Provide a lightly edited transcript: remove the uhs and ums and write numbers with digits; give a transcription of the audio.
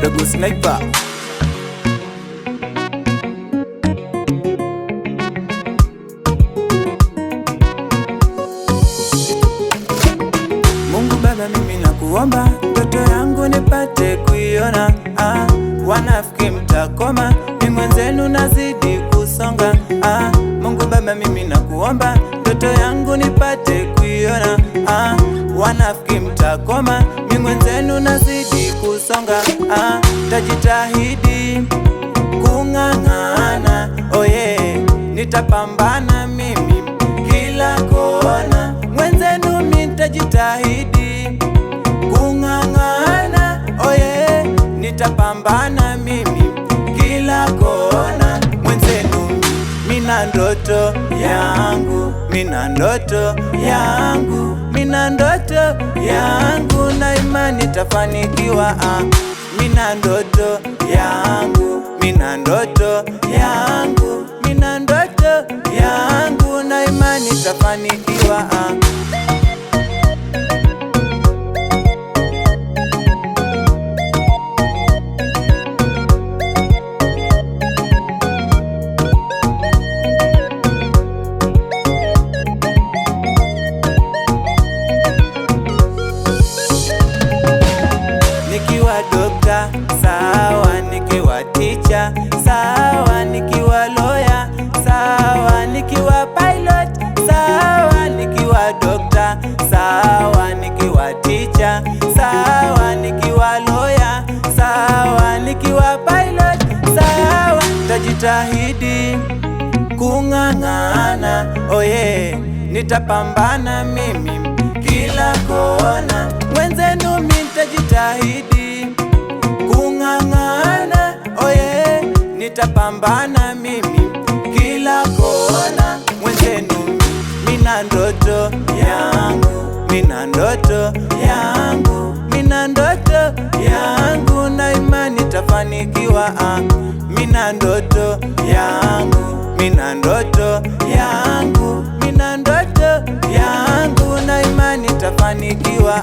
Dogo Sniper. Mungu Baba, mimi nakuomba ndoto yangu nipate kuiona. Wanafiki mtakoma, mimi mwenzenu nazidi kusonga. Mungu Baba, mimi nakuomba ndoto yangu nipate kuiona. Wanafiki mtakoma, mimi mwenzenu nazidi kusonga. Tajitahidi kung'ang'ana, oh yeah, nitapambana mimi kila kona. Mwenzenu nitajitahidi kung'ang'ana, oh yeah, nitapambana mimi kila kona. Mwenzenu mina ndoto yangu, mina ndoto yangu, mina ndoto yangu, na imani tafanikiwa. Mina ndoto yangu, mina ndoto yangu, mina ndoto yangu, na imani tafanikiwa. Nikiwa dokta sawa, nikiwa teacher sawa, nikiwa lawyer sawa, nikiwa pilot sawa, nikiwa dokta sawa, nikiwa teacher sawa, nikiwa lawyer sawa, nikiwa pilot sawa. Tajitahidi kung'ang'ana, oh yeah, nitapambana mimi kila kona. Mwenzenu nitajitahidi kung'ang'ana, oh yeah, nitapambana mimi kila kona. Mwenzenu mina ndoto yangu, mina ndoto yangu, mina ndoto yangu, na imani tafanikiwa. Mina ndoto yangu, mina ndoto yangu, mina ndoto yangu, na imani tafanikiwa.